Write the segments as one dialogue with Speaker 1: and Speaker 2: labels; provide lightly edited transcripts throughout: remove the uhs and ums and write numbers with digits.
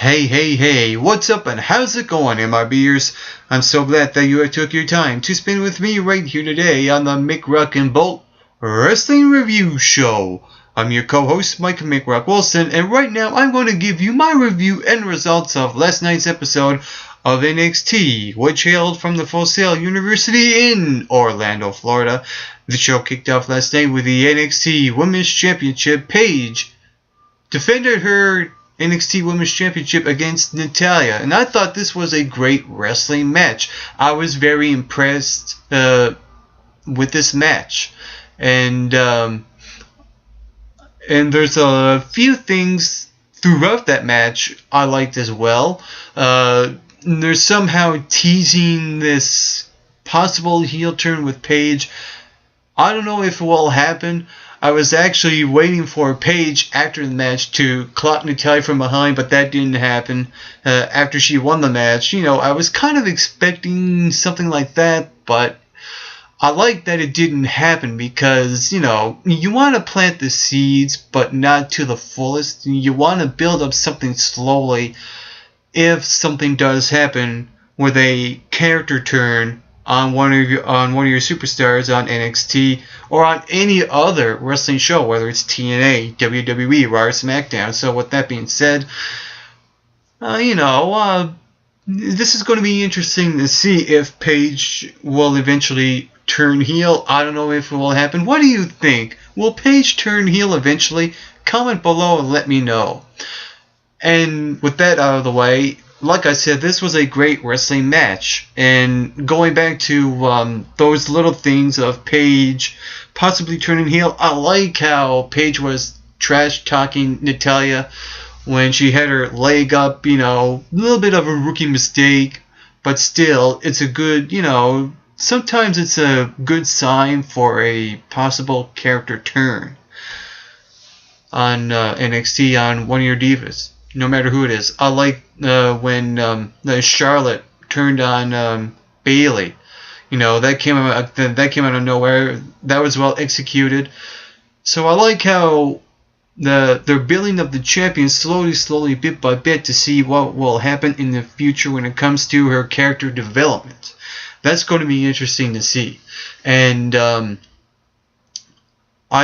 Speaker 1: Hey, what's up and how's it going, MRBers? I'm so glad that you took your time to spend with me right here today on the McRuck and Bolt Wrestling Review Show. I'm your co-host, Mike McRuck Wilson, and right now I'm going to give you my review and results of last night's episode of NXT, which hailed from the Full Sail University in Orlando, Florida. The show kicked off last night with the NXT Women's Championship. Paige defended her NXT Women's Championship against Natalya, and I thought this was a great wrestling match. I was very impressed with this match, and there's a few things throughout that match I liked as well. They're somehow teasing this possible heel turn with Paige. I don't know if it will happen. I was actually waiting for Paige after the match to clock Natalya from behind, but that didn't happen. After she won the match, I was kind of expecting something like that, but I like that it didn't happen because, you want to plant the seeds, but not to the fullest. You want to build up something slowly if something does happen with a character turn on one of your superstars on NXT or on any other wrestling show, whether it's TNA, WWE, Raw, or SmackDown. So with that being said, this is going to be interesting to see if Paige will eventually turn heel. I don't know if it will happen. What do you think? Will Paige turn heel eventually? Comment below and let me know. And with that out of the way, like I said, this was a great wrestling match. And going back to those little things of Paige possibly turning heel, I like how Paige was trash-talking Natalya when she had her leg up, a little bit of a rookie mistake, but still, it's a good, sometimes it's a good sign for a possible character turn on NXT on one of your divas, no matter who it is. I like when Charlotte turned on Bayley. That came out of nowhere. That was well executed. So I like how they're building up the champion slowly, bit by bit, to see what will happen in the future when it comes to her character development. That's going to be interesting to see. And I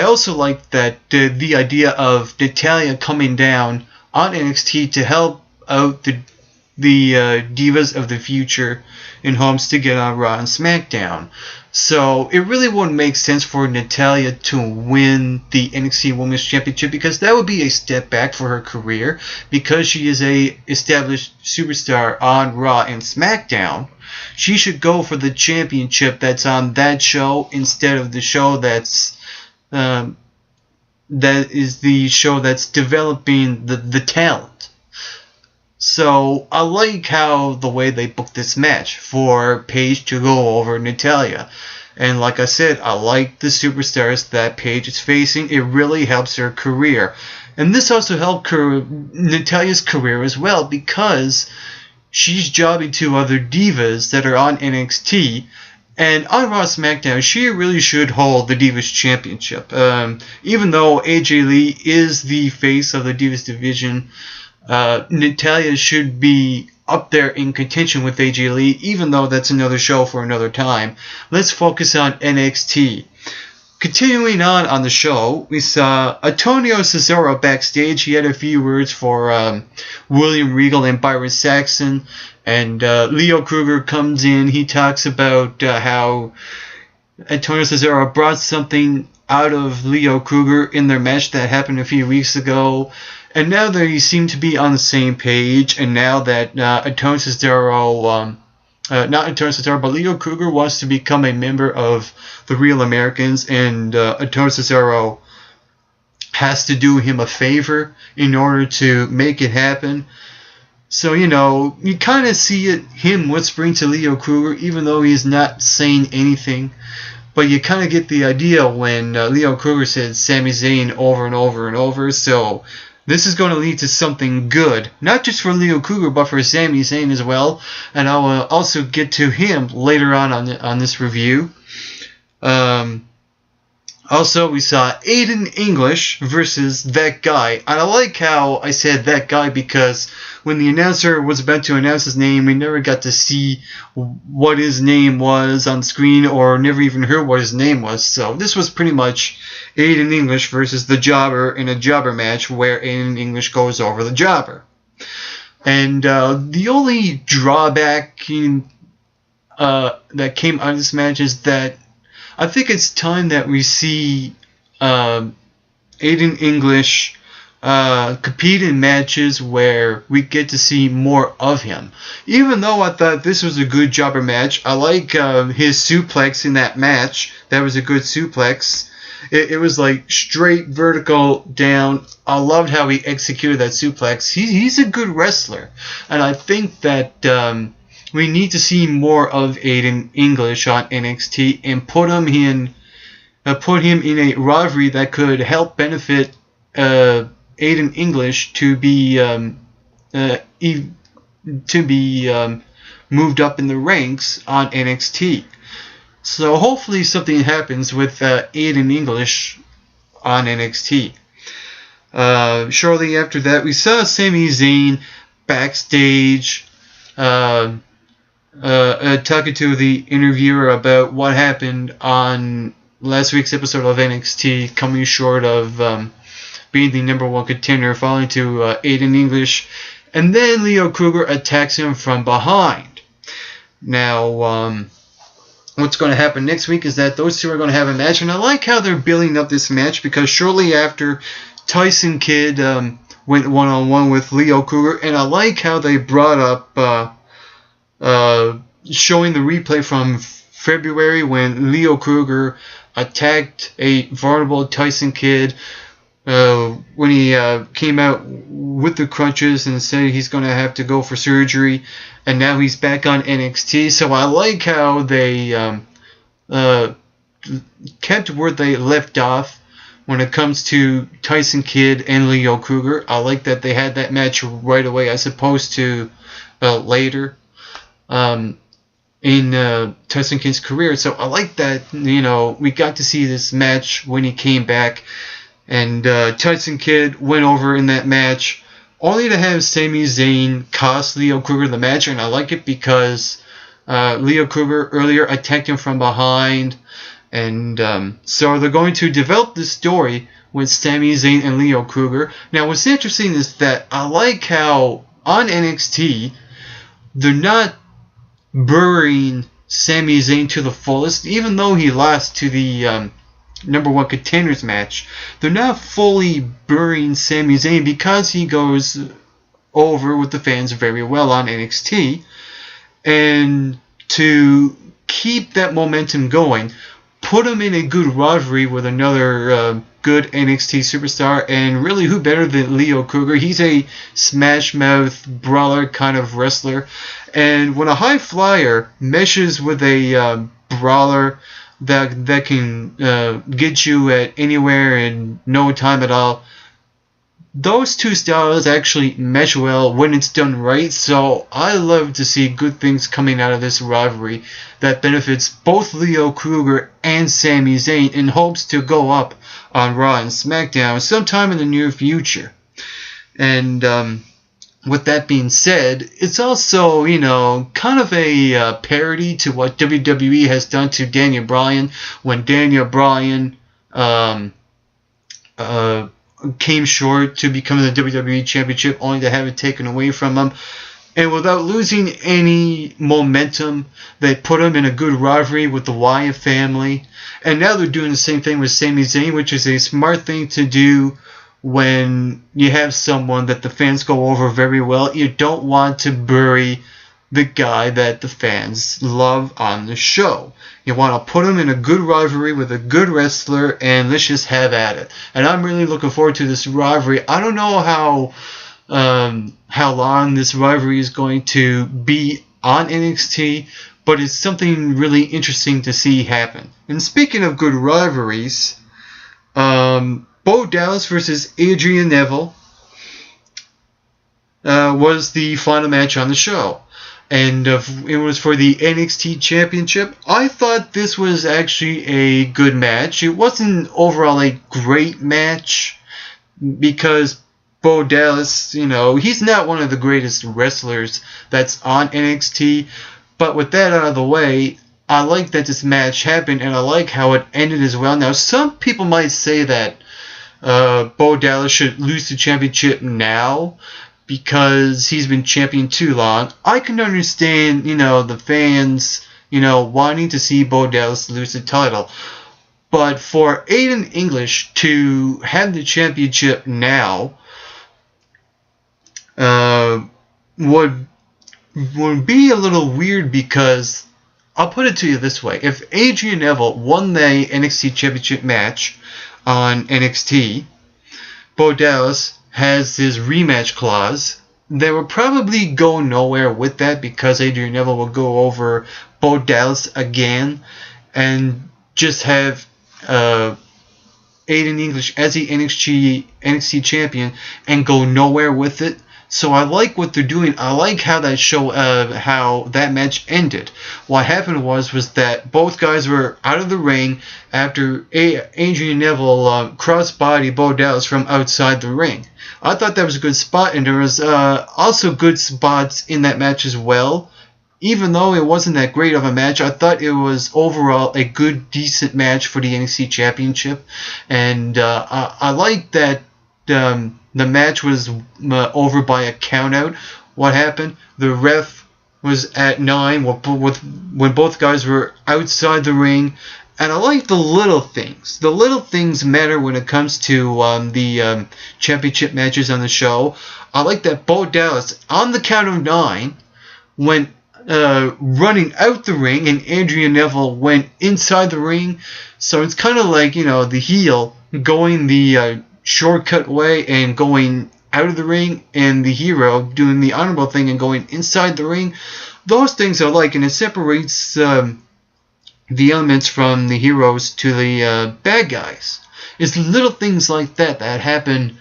Speaker 1: also like that the idea of Natalya coming down on NXT to help out the divas of the future in hopes to get on Raw and SmackDown. So it really wouldn't make sense for Natalya to win the NXT Women's Championship because that would be a step back for her career, because she is a established superstar on Raw and SmackDown. She should go for the championship that's on that show instead of the show that is the show that's developing the talent. So I like how the way they booked this match for Paige to go over Natalya. And like I said, I like the superstars that Paige is facing. It really helps her career. And this also helped Natalya's career as well, because she's jobbing to other divas that are on NXT. And on Raw SmackDown, she really should hold the Divas Championship. Even though AJ Lee is the face of the Divas division, Natalya should be up there in contention with AJ Lee, even though that's another show for another time. Let's focus on NXT. Continuing on the show, we saw Antonio Cesaro backstage. He had a few words for William Regal and Byron Saxton. And Leo Kruger comes in. He talks about how Antonio Cesaro brought something out of Leo Kruger in their match that happened a few weeks ago. And now they seem to be on the same page. And now that not Antonio Cesaro, but Leo Kruger wants to become a member of the Real Americans. And Antonio Cesaro has to do him a favor in order to make it happen. So, you kind of see him whispering to Leo Kruger, even though he's not saying anything. But you kind of get the idea when Leo Kruger said Sami Zayn over and over and over. So this is going to lead to something good, not just for Leo Kruger, but for Sami Zayn as well. And I will also get to him later on this review. Also, we saw Aiden English versus that guy. And I like how I said that guy because when the announcer was about to announce his name, we never got to see what his name was on screen or never even heard what his name was. So this was pretty much Aiden English versus the Jobber in a jobber match where Aiden English goes over the Jobber. And the only drawback that came out of this match is that I think it's time that we see Aiden English compete in matches where we get to see more of him. Even though I thought this was a good jobber match, I like his suplex in that match. That was a good suplex. It was like straight vertical down. I loved how he executed that suplex. He's a good wrestler. And I think that we need to see more of Aiden English on NXT and put him in a rivalry that could help benefit Aiden English to be moved up in the ranks on NXT. So hopefully something happens with Aiden English on NXT. Shortly after that, we saw Sami Zayn backstage talking to the interviewer about what happened on last week's episode of NXT, coming short of being the number one contender, falling to Aiden English, and then Leo Kruger attacks him from behind. Now, what's going to happen next week is that those two are going to have a match, and I like how they're building up this match because shortly after, Tyson Kidd went one-on-one with Leo Kruger, and I like how they brought up showing the replay from February when Leo Kruger attacked a vulnerable Tyson Kidd when he came out with the crunches and said he's going to have to go for surgery, and now he's back on NXT. So I like how they kept where they left off when it comes to Tyson Kidd and Leo Kruger. I like that they had that match right away as opposed to later in Tyson Kidd's career. So I like that, we got to see this match when he came back, and Tyson Kidd went over in that match only to have Sami Zayn cost Leo Kruger the match, and I like it because Leo Kruger earlier attacked him from behind, and so they're going to develop this story with Sami Zayn and Leo Kruger. Now what's interesting is that I like how on NXT they're not burying Sami Zayn to the fullest, even though he lost to the number one contenders match. They're not fully burying Sami Zayn because he goes over with the fans very well on NXT, and to keep that momentum going, put him in a good rivalry with another good NXT superstar, and really who better than Leo Kruger? He's a smash mouth brawler kind of wrestler, and when a high flyer meshes with a brawler that can get you at anywhere in no time at all, those two styles actually mesh well when it's done right. So I love to see good things coming out of this rivalry that benefits both Leo Kruger and Sami Zayn, in hopes to go up on Raw and SmackDown sometime in the near future. And with that being said, it's also, kind of a parody to what WWE has done to Daniel Bryan when Daniel Bryan came short to become the WWE Championship, only to have it taken away from him. And without losing any momentum, they put him in a good rivalry with the Wyatt family. And now they're doing the same thing with Sami Zayn, which is a smart thing to do when you have someone that the fans go over very well. You don't want to bury the guy that the fans love on the show. You want to put him in a good rivalry with a good wrestler, and let's just have at it. And I'm really looking forward to this rivalry. I don't know how long this rivalry is going to be on NXT, but it's something really interesting to see happen. And speaking of good rivalries, Bo Dallas versus Adrian Neville was the final match on the show. and it was for the NXT Championship. I thought this was actually a good match. It wasn't overall a great match because Bo Dallas, he's not one of the greatest wrestlers that's on NXT. But with that out of the way, I like that this match happened, and I like how it ended as well. Now, some people might say that Bo Dallas should lose the championship now because he's been champion too long. I can understand, the fans, wanting to see Bo Dallas lose the title. But for Aiden English to have the championship now would be a little weird because I'll put it to you this way. If Adrian Neville won the NXT Championship match on NXT, Bo Dallas has his rematch clause. They will probably go nowhere with that because Adrian Neville will go over Bo Dallas again and just have Aiden English as the NXT champion and go nowhere with it. So I like what they're doing. I like how that match ended. What happened was that both guys were out of the ring after Adrian Neville crossbody Bo Dallas from outside the ring. I thought that was a good spot, and there was also good spots in that match as well. Even though it wasn't that great of a match, I thought it was overall a good, decent match for the NXT Championship, and I like that. The match was over by a countout. What happened? The ref was at 9 when both guys were outside the ring. And I like the little things. The little things matter when it comes to the championship matches on the show. I like that Bo Dallas, on the count of 9, went running out the ring, and Adrian Neville went inside the ring. So it's kind of like, the heel going the shortcut way and going out of the ring, and the hero doing the honorable thing and going inside the ring. Those things I like, and it separates the elements from the heroes to the bad guys. It's little things like that happen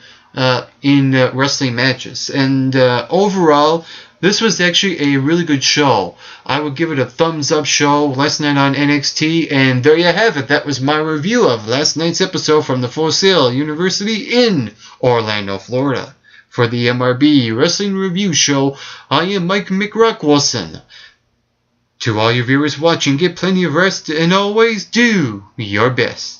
Speaker 1: in wrestling matches. And overall, this was actually a really good show. I would give it a thumbs up show last night on NXT, and there you have it. That was my review of last night's episode from the Full Sail University in Orlando, Florida. For the MRB Wrestling Review Show, I am Mike McRock-Wilson. To all your viewers watching, get plenty of rest and always do your best.